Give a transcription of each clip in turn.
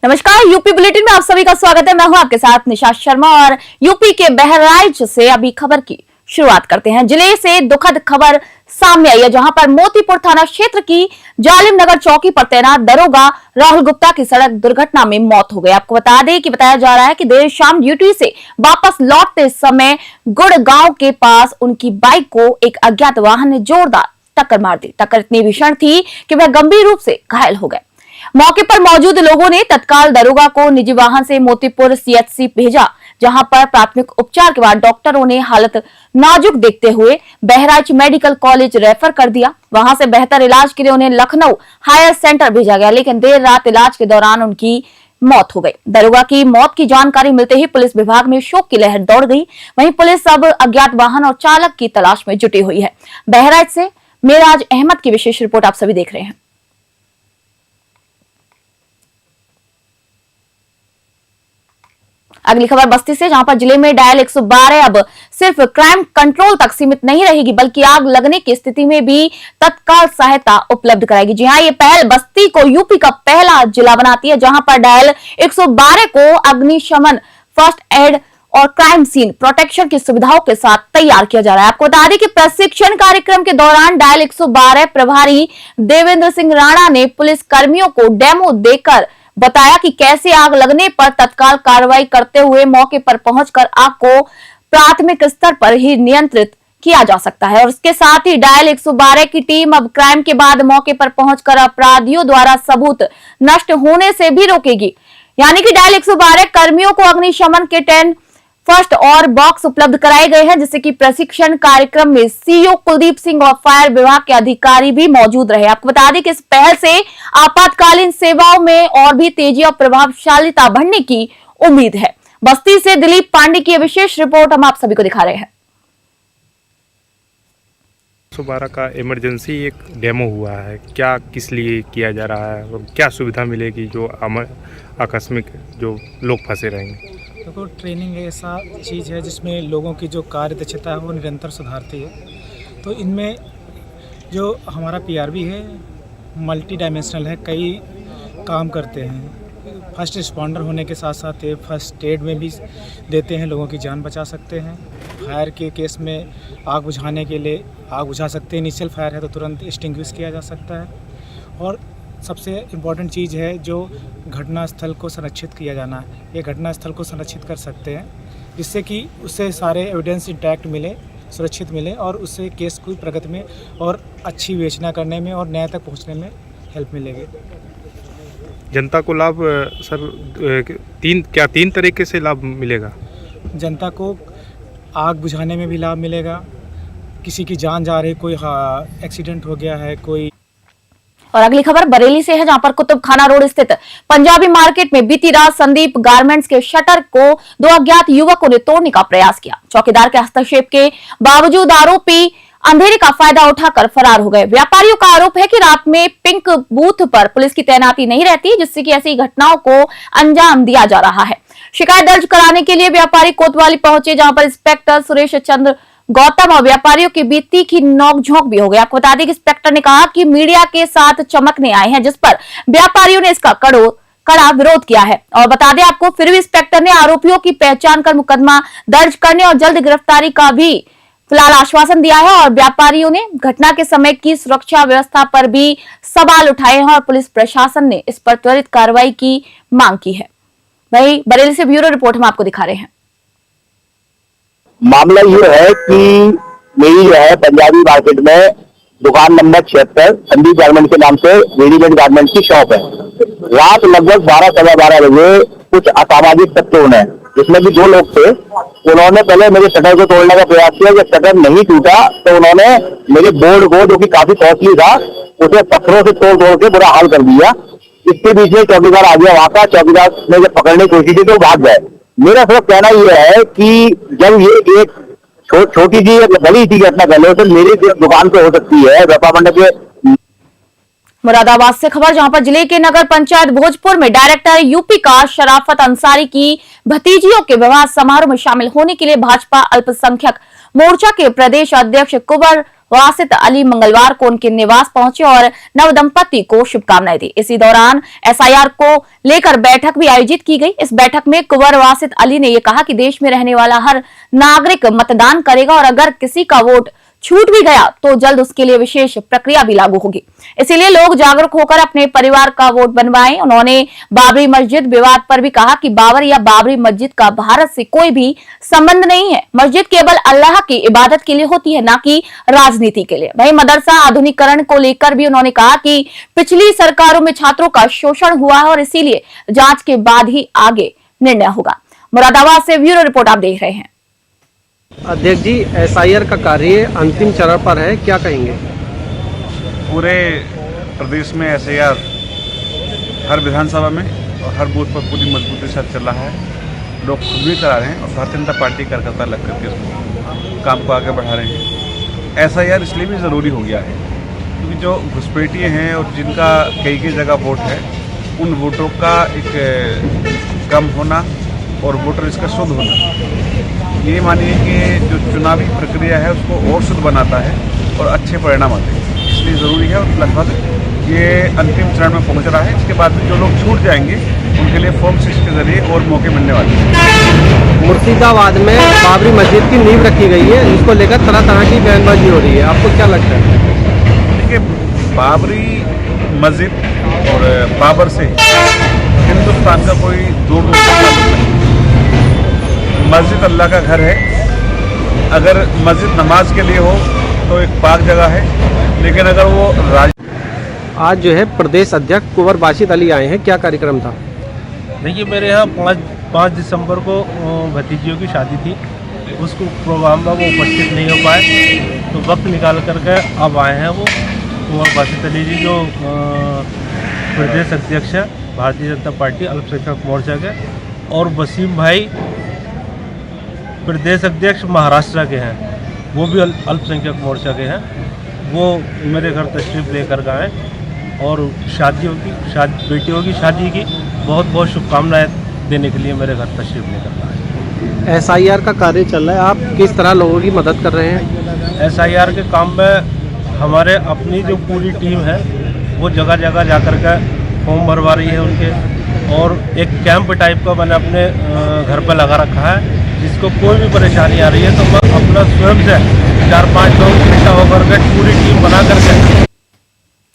नमस्कार, UP bulletin में आप सभी का स्वागत है। मैं हूं आपके साथ निशा शर्मा और यूपी के बहराइच से अभी खबर की शुरुआत करते हैं। जिले से दुखद खबर सामने आई है, जहां पर मोतीपुर थाना क्षेत्र की जालिम नगर चौकी पर तैनात दरोगा राहुल गुप्ता की सड़क दुर्घटना में मौत हो गई। आपको बता दें कि बताया जा रहा है कि देर शाम ड्यूटी से वापस लौटते समय गुड़गांव के पास उनकी बाइक को एक अज्ञात वाहन ने जोरदार टक्कर मार दी। टक्कर इतनी भीषण थी कि वह गंभीर रूप से घायल हो गए। मौके पर मौजूद लोगों ने तत्काल दरोगा को निजी वाहन से मोतीपुर सीएचसी भेजा, जहां पर प्राथमिक उपचार के बाद डॉक्टरों ने हालत नाजुक देखते हुए बहराइच मेडिकल कॉलेज रेफर कर दिया। वहां से बेहतर इलाज के लिए उन्हें लखनऊ हायर सेंटर भेजा गया, लेकिन देर रात इलाज के दौरान उनकी मौत हो गई। दरोगा की मौत की जानकारी मिलते ही पुलिस विभाग में शोक की लहर दौड़ गई। वहीं पुलिस अब अज्ञात वाहन और चालक की तलाश में जुटी हुई है। बहराइच से मेराज अहमद की विशेष रिपोर्ट आप सभी देख रहे हैं। अगली खबर बस्ती से, जहां पर जिले में डायल 112 अब सिर्फ क्राइम कंट्रोल तक सीमित नहीं रहेगी, बल्कि आग लगने की स्थिति में भी तत्काल सहायता उपलब्ध कराएगी। जी हां, ये पहल बस्ती को यूपी का पहला जिला बनाती है, जहां पर डायल 112 को अग्निशमन, फर्स्ट एड और क्राइम सीन प्रोटेक्शन की सुविधाओं के साथ तैयार किया जा रहा है। आपको बता दें कि प्रशिक्षण कार्यक्रम के दौरान डायल 112 प्रभारी देवेंद्र सिंह राणा ने पुलिस कर्मियों को डेमो देकर बताया कि कैसे आग लगने पर तत्काल कार्रवाई करते हुए मौके पर पहुंचकर आग को प्राथमिक स्तर पर ही नियंत्रित किया जा सकता है। और इसके साथ ही डायल 112 की टीम अब क्राइम के बाद मौके पर पहुंचकर अपराधियों द्वारा सबूत नष्ट होने से भी रोकेगी। यानी कि डायल 112 कर्मियों को अग्निशमन के 10 फर्स्ट और बॉक्स उपलब्ध कराए गए हैं, जिससे कि प्रशिक्षण कार्यक्रम में सीईओ कुलदीप सिंह और फायर विभाग के अधिकारी भी मौजूद रहे। आपको बता दें कि इस पहल से आपातकालीन सेवाओं में और भी तेजी और प्रभावशालीता बढ़ने की उम्मीद है। बस्ती से दिलीप पांडे की विशेष रिपोर्ट हम आप सभी को दिखा रहे हैं। 112 का इमरजेंसी एक डेमो हुआ है, क्या किस लिए किया जा रहा है और क्या सुविधा मिलेगी जो आकस्मिक जो लोग फंसे रहेंगे? देखो, ट्रेनिंग ऐसा चीज़ है जिसमें लोगों की जो कार्य दक्षता है वो निरंतर सुधारती है। तो इनमें जो हमारा पीआरबी है मल्टी डायमेंशनल है, कई काम करते हैं। फर्स्ट रिस्पॉन्डर होने के साथ साथ ये फर्स्ट एड में भी देते हैं, लोगों की जान बचा सकते हैं। फायर के केस में आग बुझाने के लिए आग बुझा सकते हैं। इनिशियल फायर है तो तुरंत एक्सटिंग्विश किया जा सकता है। और सबसे इम्पॉर्टेंट चीज़ है जो घटना स्थल को संरक्षित किया जाना है। ये घटना स्थल को संरक्षित कर सकते हैं, जिससे कि उससे सारे एविडेंस इंटैक्ट मिले, सुरक्षित मिले और उससे केस की प्रगति में और अच्छी विवेचना करने में और न्याय तक पहुंचने में हेल्प मिलेगी। जनता को लाभ सर तीन तरीके से लाभ मिलेगा? जनता को आग बुझाने में भी लाभ मिलेगा, किसी की जान जा रही, कोई एक्सीडेंट हो गया है कोई। और अगली खबर बरेली से है, जहां पर कुतुब खाना रोड स्थित पंजाबी मार्केट में बीती रात संदीप गारमेंट्स के शटर को दो अज्ञात युवकों ने तोड़ने का प्रयास किया। चौकीदार के हस्तक्षेप के बावजूद आरोपी अंधेरे का फायदा उठाकर फरार हो गए। व्यापारियों का आरोप है कि रात में पिंक बूथ पर पुलिस की तैनाती नहीं रहती, जिससे कि ऐसी घटनाओं को अंजाम दिया जा रहा है। शिकायत दर्ज कराने के लिए व्यापारी कोतवाली पहुंचे, जहां पर इंस्पेक्टर सुरेश चंद्र गौतम और व्यापारियों के बीच तीखी नोकझोंक भी हो गई। आपको बता दें कि इंस्पेक्टर ने कहा कि मीडिया के साथ चमकने आए हैं, जिस पर व्यापारियों ने इसका कड़ा विरोध किया है। और बता दें आपको, फिर भी इंस्पेक्टर ने आरोपियों की पहचान कर मुकदमा दर्ज करने और जल्द गिरफ्तारी का भी फिलहाल आश्वासन दिया है। और व्यापारियों ने घटना के समय की सुरक्षा व्यवस्था पर भी सवाल उठाए हैं और पुलिस प्रशासन ने इस पर त्वरित कार्रवाई की मांग की है। वही बरेली से ब्यूरो रिपोर्ट हम आपको दिखा रहे हैं। मामला ये है कि मेरी जो है पंजाबी मार्केट में दुकान नंबर 76 संदीप गारमेंट के नाम से रेडीमेड गारमेंट की शॉप है। रात लगभग 12-12:15 बजे कुछ असामाजिक तत्वों ने, जिसमें भी 2 लोग थे, उन्होंने पहले मेरे शटर को तोड़ने का प्रयास किया। जब शटर नहीं टूटा तो उन्होंने मेरे बोर्ड को, जो कि काफी कॉस्टली था, उसे पत्थरों से तोड़ के बुरा हाल कर दिया। इसके बीच में चौकीदार आ गया। वहां का चौकीदार ने जब पकड़ने की कोशिश की तो भाग गए। मेरा सिर्फ कहना यह है कि जब ये एक छोटी सी बड़ी सी घटना कर लो तो मेरी दुकान पे हो सकती है। व्यापार मंडल के मुरादाबाद से खबर, जहां पर जिले के नगर पंचायत भोजपुर में डायरेक्टर यूपी का शराफत अंसारी की भतीजियों के विवाह समारोह में शामिल होने के लिए भाजपा अल्पसंख्यक मोर्चा के प्रदेश अध्यक्ष कुंवर वासित अली मंगलवार को उनके निवास पहुंचे और नवदंपति को शुभकामनाएं दी। इसी दौरान एसआईआर को लेकर बैठक भी आयोजित की गई। इस बैठक में कुंवर वासित अली ने यह कहा कि देश में रहने वाला हर नागरिक मतदान करेगा और अगर किसी का वोट छूट भी गया तो जल्द उसके लिए विशेष प्रक्रिया भी लागू होगी। इसीलिए लोग जागरूक होकर अपने परिवार का वोट बनवाएं। उन्होंने बाबरी मस्जिद विवाद पर भी कहा कि बाबर या बाबरी मस्जिद का भारत से कोई भी संबंध नहीं है। मस्जिद केवल अल्लाह की इबादत के लिए होती है, ना कि राजनीति के लिए। वहीं मदरसा आधुनिकीकरण को लेकर भी उन्होंने कहा कि पिछली सरकारों में छात्रों का शोषण हुआ है और इसीलिए जांच के बाद ही आगे निर्णय होगा। मुरादाबाद से ब्यूरो रिपोर्ट आप देख रहे हैं। अध्यक्ष जी, एसआईआर का कार्य अंतिम चरण पर है, क्या कहेंगे? पूरे प्रदेश में एसआईआर हर विधानसभा में और हर बूथ पर पूरी मजबूती के साथ चल रहा है। लोग खुद भी करा रहे हैं और भारतीय जनता पार्टी कार्यकर्ता लग करके इसमें काम को आगे बढ़ा रहे हैं। एसआईआर इसलिए भी ज़रूरी हो गया है क्योंकि जो घुसपैठिए हैं और जिनका कई जगह वोट है, उन वोटों का एक कम होना और वोटर इसका शुद्ध होना, ये मानिए कि जो चुनावी प्रक्रिया है उसको और शुद्ध बनाता है और अच्छे परिणाम आते हैं। इसलिए ज़रूरी है और लगभग ये अंतिम चरण में पहुंच रहा है। इसके बाद में जो लोग छूट जाएंगे उनके लिए फॉर्म 6 के जरिए और मौके मिलने वाले हैं। मुर्शिदाबाद में बाबरी मस्जिद की नींव रखी गई है, इसको लेकर तरह तरह की बयानबाजी हो रही है, आपको क्या लगता है? देखिए, बाबरी मस्जिद और बाबर से हिंदुस्तान का कोई दूर नहीं। मस्जिद अल्लाह का घर है। अगर मस्जिद नमाज के लिए हो तो एक पाक जगह है, लेकिन अगर वो आज जो है प्रदेश अध्यक्ष कुंवर वासित अली आए हैं, क्या कार्यक्रम था? देखिए, मेरे यहाँ 5 दिसंबर को भतीजियों की शादी थी, उसको प्रोग्राम में वो उपस्थित नहीं हो पाए, तो वक्त निकाल करके अब आए हैं वो कुंवर वासित अली जी, जो प्रदेश अध्यक्ष है भारतीय जनता पार्टी अल्पसंख्यक मोर्चा के, और वसीम भाई प्रदेश अध्यक्ष महाराष्ट्र के हैं, वो भी अल्पसंख्यक मोर्चा के हैं। वो मेरे घर तशरीफ लेकर गए और बेटियों की शादी की बहुत बहुत शुभकामनाएं देने के लिए मेरे घर तशरीफ लेकर गए। एसआईआर का कार्य चल रहा है, आप किस तरह लोगों की मदद कर रहे हैं? एसआईआर के काम में हमारे अपनी जो पूरी टीम है वो जगह जगह जा कर के फॉर्म भरवा रही है उनके, और एक कैंप टाइप का मैंने अपने घर पर लगा रखा है। जिसको कोई भी परेशानी आ रही है तो मैं अपना स्वयं से 4-5 लोग इकट्ठा होकर के पूरी टीम बना करके।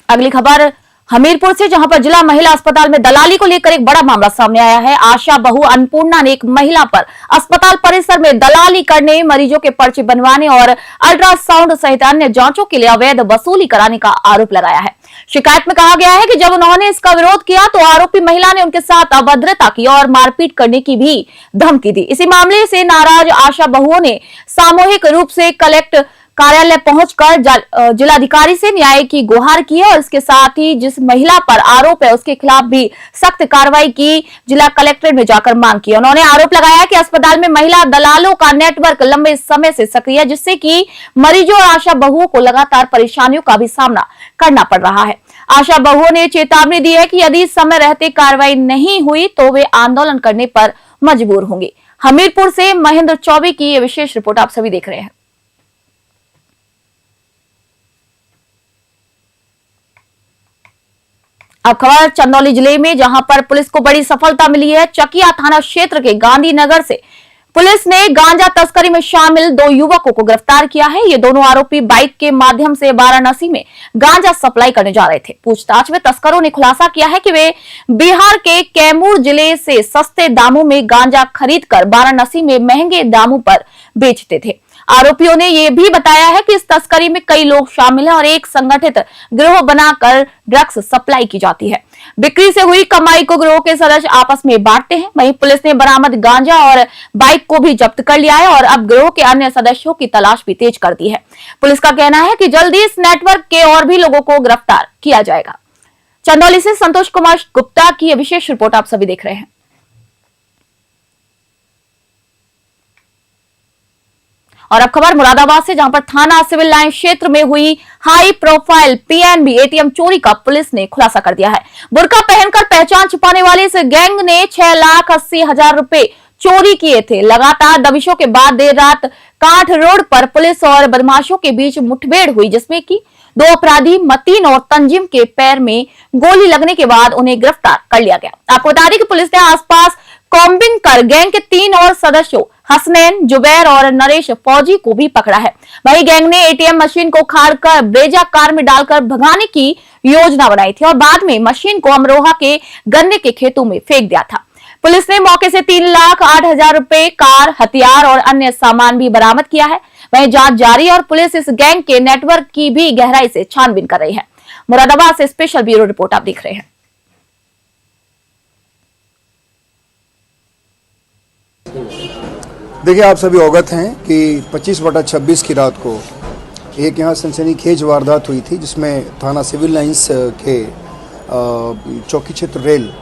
अगली खबर हमीरपुर से, जहां पर जिला महिला अस्पताल में दलाली को लेकर एक बड़ा मामला सामने आया है। आशा बहू अन्नपूर्णा ने एक महिला पर अस्पताल परिसर में दलाली करने, मरीजों के पर्चे बनवाने और अल्ट्रासाउंड सहित अन्य जांचों के लिए अवैध वसूली कराने का आरोप लगाया है। शिकायत में कहा गया है कि जब उन्होंने इसका विरोध किया तो आरोपी महिला ने उनके साथ अभद्रता की और मारपीट करने की भी धमकी दी। इसी मामले से नाराज आशा बहुओं ने सामूहिक रूप से कलेक्टर कार्यालय पहुंचकर जिलाधिकारी से न्याय की गुहार की है और इसके साथ ही जिस महिला पर आरोप है उसके खिलाफ भी सख्त कार्रवाई की जिला कलेक्ट्रेट में जाकर मांग की। उन्होंने आरोप लगाया कि अस्पताल में महिला दलालों का नेटवर्क लंबे समय से सक्रिय है, जिससे कि मरीजों और आशा बहुओं को लगातार परेशानियों का भी सामना करना पड़ रहा है। आशा बहुओं ने चेतावनी दी है कि यदि समय रहते कार्रवाई नहीं हुई तो वे आंदोलन करने पर मजबूर होंगे। हमीरपुर से महेंद्र चौबे की यह विशेष रिपोर्ट आप सभी देख रहे हैं। अब खबर चंदौली जिले में, जहां पर पुलिस को बड़ी सफलता मिली है। चकिया थाना क्षेत्र के गांधीनगर से पुलिस ने गांजा तस्करी में शामिल 2 युवकों को गिरफ्तार किया है। ये दोनों आरोपी बाइक के माध्यम से वाराणसी में गांजा सप्लाई करने जा रहे थे। पूछताछ में तस्करों ने खुलासा किया है कि वे बिहार के कैमूर जिले से सस्ते दामों में गांजा खरीदकर वाराणसी में महंगे दामों पर बेचते थे। आरोपियों ने यह भी बताया है कि इस तस्करी में कई लोग शामिल हैं और एक संगठित गिरोह बनाकर ड्रग्स सप्लाई की जाती है। बिक्री से हुई कमाई को गिरोह के सदस्य आपस में बांटते हैं। वहीं पुलिस ने बरामद गांजा और बाइक को भी जब्त कर लिया है और अब गिरोह के अन्य सदस्यों की तलाश भी तेज कर दी है। पुलिस का कहना है कि जल्दी इस नेटवर्क के और भी लोगों को गिरफ्तार किया जाएगा। चंदौली से संतोष कुमार गुप्ता की यह विशेष रिपोर्ट आप सभी देख रहे हैं। और अब खबर मुरादाबाद से, जहां पर थाना सिविल लाइन क्षेत्र में हुई हाई प्रोफाइल पीएनबी एटीएम चोरी का पुलिस ने खुलासा कर दिया है। बुर्का पहनकर पहचान छुपाने वाले इस गैंग ने 6,80,000 रुपए चोरी किए थे। लगातार दबिशों के बाद देर रात कांठ रोड पर पुलिस और बदमाशों के बीच मुठभेड़ हुई, जिसमें कि 2 अपराधी मतीन और तंजीम के पैर में गोली लगने के बाद उन्हें गिरफ्तार कर लिया गया। आपको बता दें कि पुलिस ने आसपास कॉम्बिंग कर गैंग के 3 और सदस्यों हसनैन, जुबैर और नरेश फौजी को भी पकड़ा है। वही गैंग ने एटीएम मशीन को उखाड़कर ब्रेजा कार में डालकर भगाने की योजना बनाई थी और बाद में मशीन को अमरोहा के गन्ने के खेतों में फेंक दिया था। पुलिस ने मौके से 3,08,000 रुपए, कार, हथियार और अन्य सामान भी बरामद किया है। वहीं जांच जारी और पुलिस इस गैंग के नेटवर्क की भी गहराई से छानबीन कर रही है। मुरादाबाद से स्पेशल ब्यूरो रिपोर्ट आप देख रहे हैं। देखिए, आप सभी अवगत हैं कि 25/26 की रात को एक यहाँ सनसनीखेज वारदात हुई थी, जिसमें थाना सिविल लाइंस के चौकी क्षेत्र रेल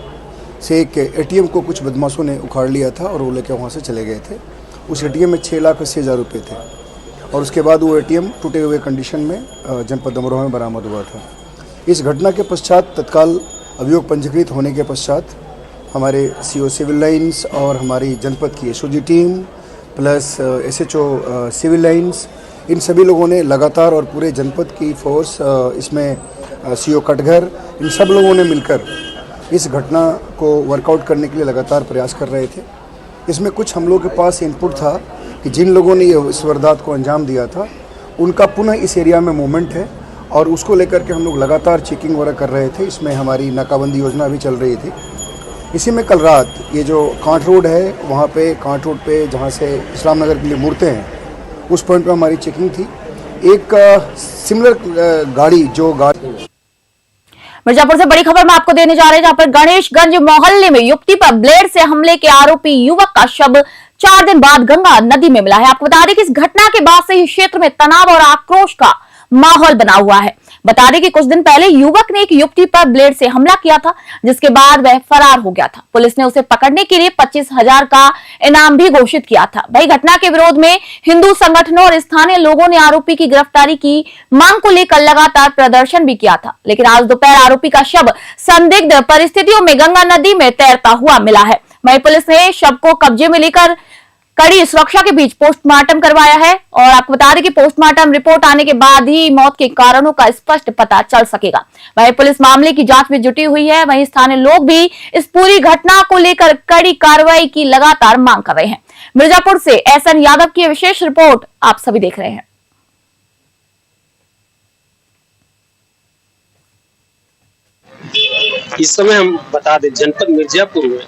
से एक एटीएम को कुछ बदमाशों ने उखाड़ लिया था और वो लेकर वहाँ से चले गए थे। उस एटीएम में 6,80,000 रुपये थे और उसके बाद वो एटीएम टूटे हुए कंडीशन में जनपद अमरोहा में बरामद हुआ था। इस घटना के पश्चात तत्काल अभियोग पंजीकृत होने के पश्चात हमारे सीओ सिविल लाइंस और हमारी जनपद की SOG team plus SHO Civil Lines, इन सभी लोगों ने लगातार और पूरे जनपद की फोर्स, इसमें सीओ कटघर, इन सब लोगों ने मिलकर इस घटना को वर्कआउट करने के लिए लगातार प्रयास कर रहे थे। इसमें कुछ हम लोगों के पास इनपुट था कि जिन लोगों ने इस वारदात को अंजाम दिया था उनका पुनः इस एरिया में मूवमेंट है और उसको लेकर के हम लोग लगातार चेकिंग वगैरह कर रहे थे। इसमें हमारी नाकाबंदी योजना भी चल रही थी। इसी में कल रात ये जो कांठ रोड है, वहाँ पे कांठ रोड पे जहाँ से इस्लाम नगर के लिए मुड़ते हैं, उस पॉइंट पे हमारी चेकिंग थी। एक सिमिलर गाड़ी मिर्जापुर से बड़ी खबर मैं आपको देने जा रहे हैं, जहां पर गणेशगंज मोहल्ले में युवती पर ब्लेड से हमले के आरोपी युवक का शव 4 दिन बाद गंगा नदी में मिला है। आपको बता दें कि इस घटना के बाद से ही क्षेत्र में तनाव और आक्रोश का माहौल बना हुआ है। बता दें कि कुछ दिन पहले युवक ने एक युवती पर ब्लेड से हमला किया था, जिसके बाद वह फरार हो गया था। पुलिस ने उसे पकड़ने के लिए 25,000 का इनाम भी घोषित किया था। वही घटना के विरोध में हिंदू संगठनों और स्थानीय लोगों ने आरोपी की गिरफ्तारी की मांग को लेकर लगातार प्रदर्शन भी किया था, लेकिन आज दोपहर आरोपी का शव संदिग्ध परिस्थितियों में गंगा नदी में तैरता हुआ मिला है। वही पुलिस ने शव को कब्जे में लेकर कड़ी सुरक्षा के बीच पोस्टमार्टम करवाया है और आपको बता दें कि पोस्टमार्टम रिपोर्ट आने के बाद ही मौत के कारणों का स्पष्ट पता चल सकेगा। वहीं पुलिस मामले की जांच में जुटी हुई है। वहीं स्थानीय लोग भी इस पूरी घटना को लेकर कड़ी कार्रवाई की लगातार मांग कर रहे हैं। मिर्जापुर से एसएन यादव की विशेष रिपोर्ट आप सभी देख रहे हैं। इस समय हम बता दें, जनपद मिर्जापुर में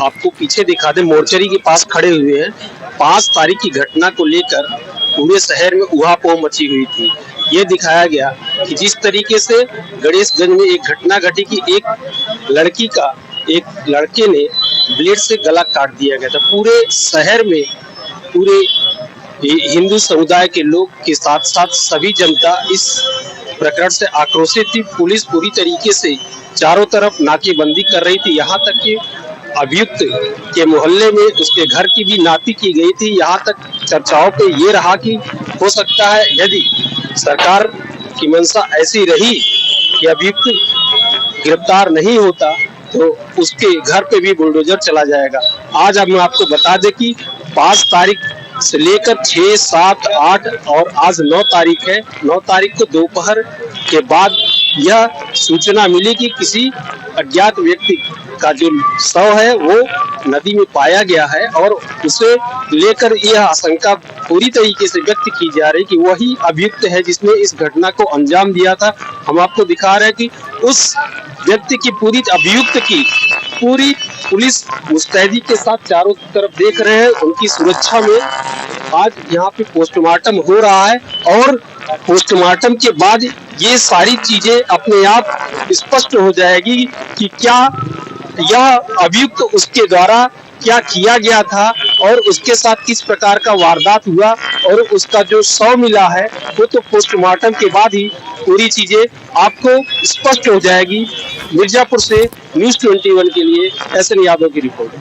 आपको पीछे दिखा दे, मोर्चरी के पास खड़े हुए हैं। 5 तारीख की घटना को लेकर पूरे शहर में उहापोह मची हुई थी। ये दिखाया गया कि जिस तरीके से गणेशगंज में एक घटना घटी कि एक लड़के ने ब्लेड से गला काट दिया गया था। पूरे शहर में पूरे हिंदू समुदाय के लोग के साथ साथ सभी जनता इस प्रकरण से आक्रोशित थी। पुलिस पूरी तरीके से चारों तरफ नाकेबंदी कर रही थी। यहाँ तक कि अभियुक्त के मोहल्ले में उसके घर की भी नापी की गई थी। यहाँ तक चर्चाओं पे ये रहा कि हो सकता है यदि सरकार की मंशा ऐसी रही कि अभियुक्त गिरफ्तार नहीं होता तो उसके घर पे भी बुलडोजर चला जाएगा। आज अब मैं आपको बता दें कि 5 तारीख से लेकर 6, 7, 8 और आज 9 तारीख है। 9 तारीख को दोपहर के बाद यह सूचना मिली कि किसी अज्ञात व्यक्ति का जो शव है वो नदी में पाया गया है और उसे लेकर यह आशंका पूरी तरीके से व्यक्त की जा रही कि वही अभियुक्त है जिसने इस घटना को अंजाम दिया था। हम आपको दिखा रहे हैं कि उस व्यक्ति की अभियुक्त की पूरी पुलिस मुस्तैदी के साथ चारों तरफ देख रहे हैं। उनकी सुरक्षा में आज यहाँ पे पोस्टमार्टम हो रहा है और पोस्टमार्टम के बाद ये सारी चीजें अपने आप स्पष्ट हो जाएगी कि क्या यह अभियुक्त उसके द्वारा क्या किया गया था और उसके साथ किस प्रकार का वारदात हुआ और उसका जो शव मिला है वो तो पोस्टमार्टम के बाद ही पूरी चीजें आपको स्पष्ट हो जाएगी। मिर्जापुर से न्यूज़ 21 के लिए एसएन यादव की रिपोर्ट।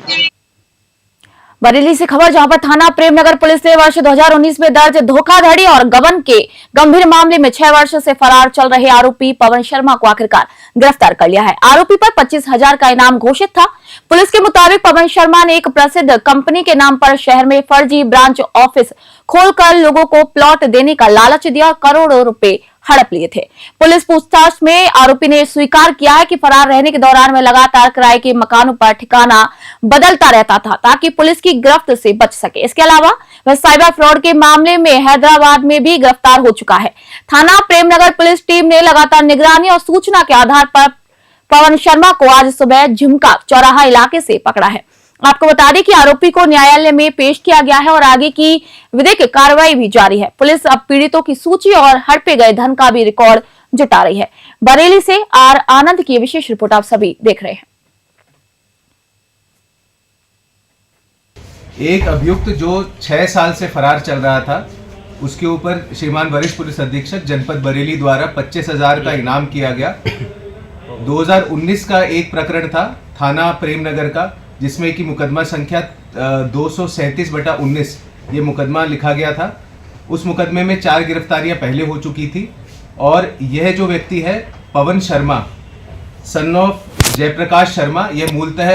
बरेली से खबर, जहां पर थाना प्रेमनगर पुलिस ने वर्ष 2019 में दर्ज धोखाधड़ी और गबन के गंभीर मामले में 6 वर्ष से फरार चल रहे आरोपी पवन शर्मा को आखिरकार गिरफ्तार कर लिया है। आरोपी पर 25,000 का इनाम घोषित था। पुलिस के मुताबिक पवन शर्मा ने एक प्रसिद्ध कंपनी के नाम पर शहर में फर्जी ब्रांच ऑफिस खोलकर लोगों को प्लॉट देने का लालच दिया, करोड़ों रुपए हड़प लिए थे। पुलिस पूछताछ में आरोपी ने स्वीकार किया है कि फरार रहने के दौरान वह लगातार किराए के मकानों पर ठिकाना बदलता रहता था ताकि पुलिस की गिरफ्त से बच सके। इसके अलावा वह साइबर फ्रॉड के मामले में हैदराबाद में भी गिरफ्तार हो चुका है। थाना प्रेमनगर पुलिस टीम ने लगातार निगरानी और सूचना के आधार पर पवन शर्मा को आज सुबह झुमका चौराहा इलाके से पकड़ा है। आपको बता दें कि आरोपी को न्यायालय में पेश किया गया है और आगे की विधिक कार्रवाई भी जारी है। पुलिस अब पीड़ितों की सूची और हड़पे गए धन का भी रिकॉर्ड जुटा रही है। बरेली से आर आनंद की विशेष रिपोर्ट आप सभी देख रहे हैं। एक अभियुक्त जो 6 साल से फरार चल रहा था, उसके ऊपर श्रीमान वरिष्ठ पुलिस अधीक्षक जनपद बरेली द्वारा 25,000 का इनाम किया गया। 2019 का एक प्रकरण था थाना प्रेमनगर का, जिसमें कि मुकदमा संख्या 237/19 ये मुकदमा लिखा गया था। उस मुकदमे में 4 गिरफ्तारियां पहले हो चुकी थी और यह जो व्यक्ति है पवन शर्मा सन ऑफ जयप्रकाश शर्मा, यह मूलतः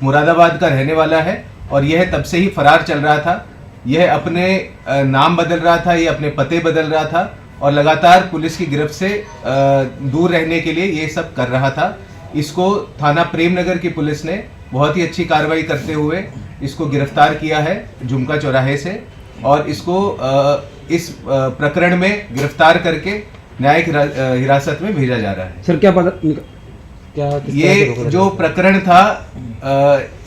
मुरादाबाद का रहने वाला है और यह तब से ही फरार चल रहा था। यह अपने नाम बदल रहा था, यह अपने पते बदल रहा था और लगातार पुलिस की गिरफ्त से दूर रहने के लिए ये सब कर रहा था। इसको थाना प्रेमनगर की पुलिस ने बहुत ही अच्छी कार्रवाई करते हुए इसको गिरफ्तार किया है झुमका चौराहे से और इसको इस प्रकरण में गिरफ्तार करके न्यायिक हिरासत में भेजा जा रहा है। सर क्या ये जो प्रकरण था,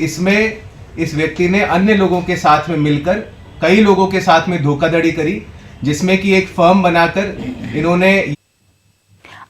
इसमें इस व्यक्ति ने अन्य लोगों के साथ में मिलकर कई लोगों के साथ में धोखाधड़ी करी, जिसमें कि एक फर्म बनाकर इन्होंने।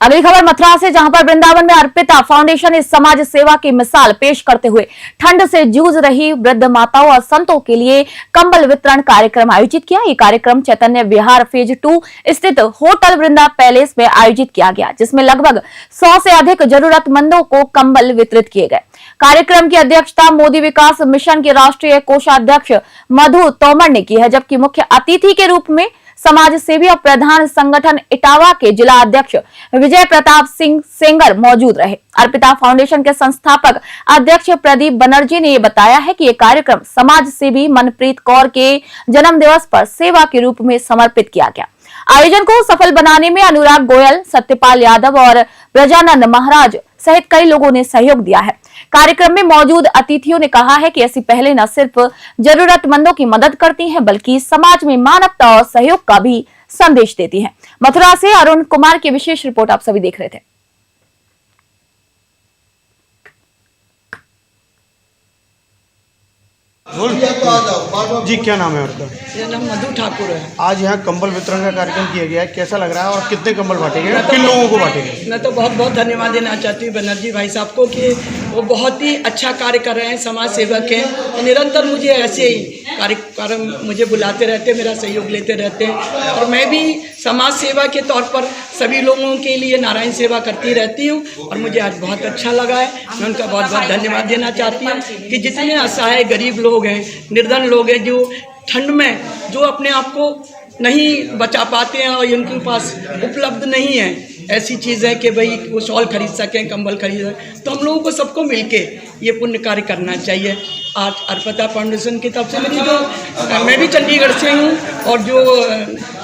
अगली खबर मथुरा से, जहां पर वृंदावन में अर्पिता फाउंडेशन इस समाज सेवा की मिसाल पेश करते हुए ठंड से जूझ रही वृद्ध माताओं और संतों के लिए कंबल वितरण कार्यक्रम आयोजित किया। ये कार्यक्रम चैतन्य विहार फेज 2 स्थित होटल वृंदा पैलेस में आयोजित किया गया, जिसमें लगभग 100 से अधिक जरूरतमंदों को कंबल वितरित किए गए। कार्यक्रम की अध्यक्षता मोदी विकास मिशन के राष्ट्रीय कोषाध्यक्ष मधु तोमर ने की है, जबकि मुख्य अतिथि के रूप में समाज सेवी और प्रधान संगठन इटावा के जिला अध्यक्ष विजय प्रताप सिंह सेंगर मौजूद रहे। अर्पिता फाउंडेशन के संस्थापक अध्यक्ष प्रदीप बनर्जी ने बताया है कि यह कार्यक्रम समाज सेवी मनप्रीत कौर के जन्म दिवस पर सेवा के रूप में समर्पित किया गया। आयोजन को सफल बनाने में अनुराग गोयल, सत्यपाल यादव और ब्रजानंद महाराज सहित कई लोगों ने सहयोग दिया है। कार्यक्रम में मौजूद अतिथियों ने कहा है कि ऐसी पहले न सिर्फ जरूरतमंदों की मदद करती हैं, बल्कि समाज में मानवता और सहयोग का भी संदेश देती हैं। मथुरा से अरुण कुमार की विशेष रिपोर्ट आप सभी देख रहे थे। जी, क्या नाम है आपका? मेरा नाम मधु ठाकुर है। आज यहाँ कंबल वितरण का कार्यक्रम किया गया है, कैसा लग रहा है और कितने कंबल बांटे गए, किन लोगों को बांटे गए? मैं तो बहुत बहुत धन्यवाद देना चाहती हूँ बनर्जी भाई साहब को कि वो बहुत ही अच्छा कार्य कर रहे हैं, समाज सेवक हैं और निरंतर मुझे ऐसे ही कार्यक्रम मुझे बुलाते रहते हैं, मेरा सहयोग लेते रहते हैं और मैं भी समाज सेवा के तौर पर सभी लोगों के लिए नारायण सेवा करती रहती हूँ और मुझे आज बहुत अच्छा लगा है। मैं उनका बहुत बहुत धन्यवाद देना चाहती हूँ कि जितने असहाय गरीब लोग हैं, निर्धन लोग हैं, जो ठंड में जो अपने आप को नहीं बचा पाते हैं और उनके पास उपलब्ध नहीं है ऐसी चीज़ है कि भाई वो शॉल खरीद सकें, कंबल खरीद सकें, तो हम लोगों को सबको मिलके ये पुण्य कार्य करना चाहिए। आज अर्पिता फाउंडेशन की तरफ से मेरी जो मैं भी चंडीगढ़ से हूँ और जो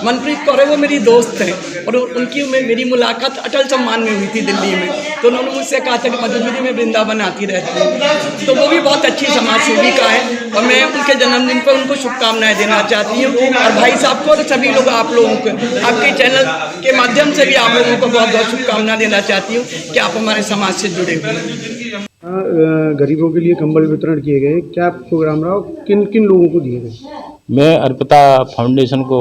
मनप्रीत कौर है वो मेरी दोस्त है और उनकी मेरी मुलाकात अटल सम्मान में हुई थी दिल्ली में, तो उन्होंने मुझसे कहा था कि मधु दीदी मैं वृंदावन आती रहती हूँ, तो वो भी बहुत अच्छी समाज सेविका है और मैं उनके जन्मदिन पर उनको शुभकामनाएं देना चाहती हूँ और भाई साहब को और सभी लोग आप लोगों को आपके चैनल के माध्यम से भी आप लोगों को बहुत बहुत शुभकामनाएं देना चाहती हूँ कि आप हमारे समाज से जुड़े हुए हैं। गरीबों के लिए कंबल वितरण किए गए, क्या प्रोग्राम रहा, किन किन लोगों को दिए गए? मैं अर्पिता फाउंडेशन को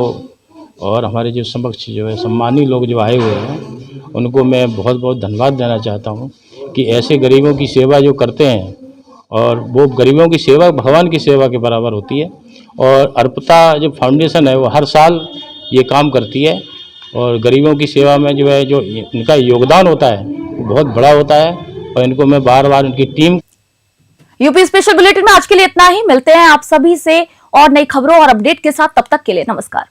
और हमारे जो समक्ष जो है सम्मानी लोग जो आए हुए हैं उनको मैं बहुत बहुत धन्यवाद देना चाहता हूं कि ऐसे गरीबों की सेवा जो करते हैं और वो गरीबों की सेवा भगवान की सेवा के बराबर होती है और अर्पिता जो फाउंडेशन है वो हर साल ये काम करती है और गरीबों की सेवा में जो है जो इनका योगदान होता है वो बहुत बड़ा होता है और इनको मैं बार बार उनकी टीम यूपी स्पेशल बुलेटिन में आज के लिए इतना ही। मिलते हैं आप सभी से और नई खबरों और अपडेट के साथ। तब तक के लिए नमस्कार।